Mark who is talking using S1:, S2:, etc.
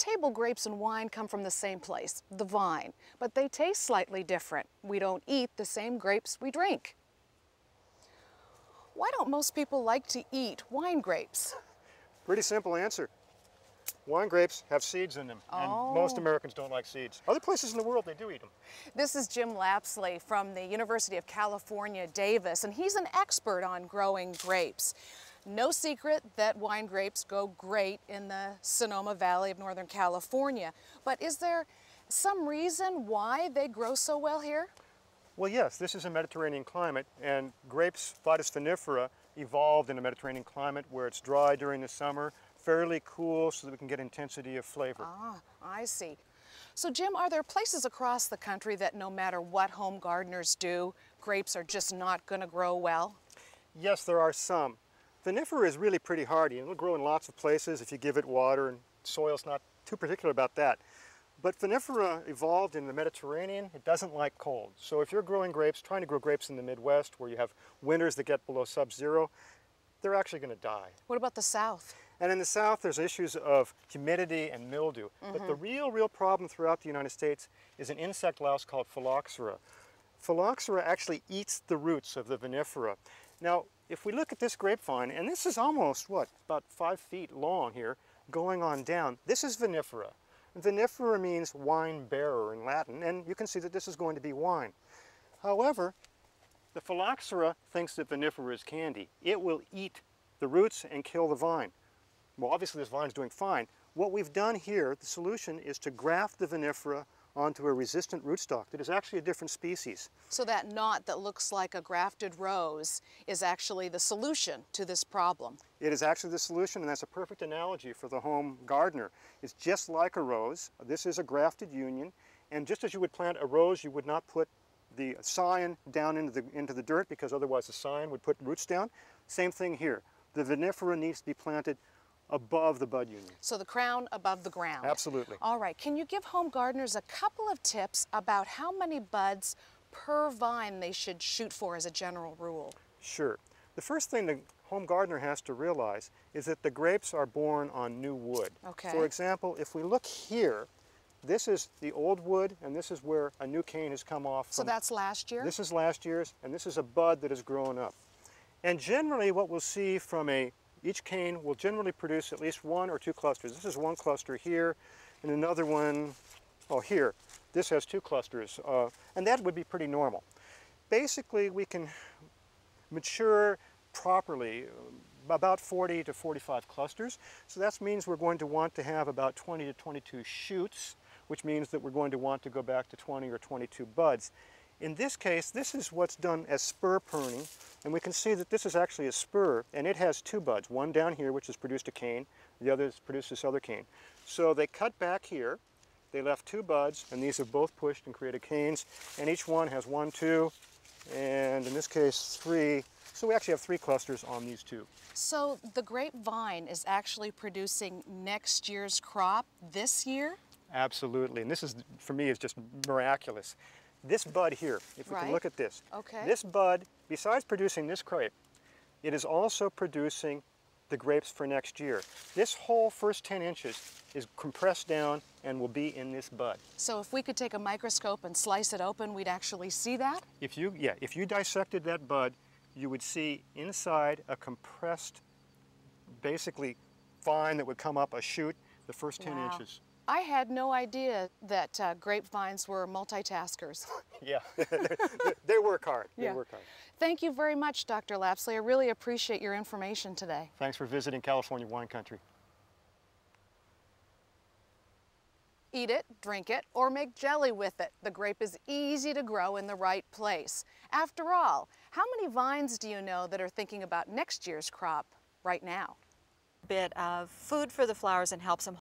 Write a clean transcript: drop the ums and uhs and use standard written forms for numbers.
S1: table grapes and wine come from the same place, the vine, but they taste slightly different. We don't eat the same grapes we drink. Why don't most people like to eat wine grapes?
S2: Pretty simple answer. Wine grapes have seeds in them, and most Americans don't like seeds. Other places in the world, they do eat them.
S1: This is Jim Lapsley from the University of California, Davis, and he's an expert on growing grapes. No secret that wine grapes go great in the Sonoma Valley of Northern California, but is there some reason why they grow so well here?
S2: Well, yes, this is a Mediterranean climate, and grapes, Vitis vinifera, evolved in a Mediterranean climate where it's dry during the summer, fairly cool so that we can get intensity of flavor.
S1: Ah, I see. So Jim, are there places across the country that no matter what home gardeners do, grapes are just not going to grow well?
S2: Yes, there are some. Vinifera is really pretty hardy, and it'll grow in lots of places if you give it water, and soil's not too particular about that. But vinifera evolved in the Mediterranean. It doesn't like cold. So if you're growing grapes, trying to grow grapes in the Midwest where you have winters that get below sub-zero, they're actually going to die.
S1: What about the South?
S2: And in the South, there's issues of humidity and mildew. But the real problem throughout the United States is an insect louse called phylloxera. Phylloxera actually eats the roots of the vinifera. Now, if we look at this grapevine, and this is almost, what, about 5 feet long here, going on down, this is vinifera. Vinifera means wine bearer in Latin, and you can see that this is going to be wine. However, the phylloxera thinks that vinifera is candy. It will eat the roots and kill the vine. Well, obviously this vine's doing fine. What we've done here, the solution, is to graft the vinifera onto a resistant rootstock that is actually a different species.
S1: So that knot that looks like a grafted rose is actually the solution to this problem.
S2: It is actually the solution, and that's a perfect analogy for the home gardener. It's just like a rose. This is a grafted union, and just as you would plant a rose, you would not put the scion down into the dirt because otherwise the scion would put roots down. Same thing here. The vinifera needs to be planted above the bud union.
S1: So the crown above the ground.
S2: Absolutely.
S1: All right, can you give home gardeners a couple of tips about how many buds per vine they should shoot for as a general rule?
S2: Sure. The first thing the home gardener has to realize is that the grapes are born on new wood.
S1: Okay.
S2: For example, if we look here, this is the old wood, and this is where a new cane has come off.
S1: So that's last year?
S2: This is last year's, and this is a bud that has grown up. And generally what we'll see from each cane will generally produce at least 1 or 2 clusters. This is one cluster here, and another one, here. This has 2 clusters, and that would be pretty normal. Basically, we can mature properly about 40 to 45 clusters. So that means we're going to want to have about 20 to 22 shoots, which means that we're going to want to go back to 20 or 22 buds. In this case, this is what's done as spur pruning, and we can see that this is actually a spur, and it has 2 buds, one down here which has produced a cane, the other has produced this other cane. So they cut back here, they left 2 buds, and these have both pushed and created canes, and each one has 1, 2, and in this case 3. So we actually have 3 clusters on these 2.
S1: So the grapevine is actually producing next year's crop this year?
S2: Absolutely, and this is, for me, is just miraculous. This bud here, if we can look at this, this bud, besides producing this grape, it is also producing the grapes for next year. This whole first 10 inches is compressed down and will be in this bud.
S1: So if we could take a microscope and slice it open, we'd actually see that?
S2: If you dissected that bud, you would see inside a compressed, basically, vine that would come up a shoot the first 10 inches.
S1: I had no idea that grapevines were multitaskers.
S2: Yeah, they work hard. They work hard.
S1: Thank you very much, Dr. Lapsley. I really appreciate your information today.
S2: Thanks for visiting California wine country.
S1: Eat it, drink it, or make jelly with it. The grape is easy to grow in the right place. After all, how many vines do you know that are thinking about next year's crop right now?
S3: Bit of food for the flowers and helps them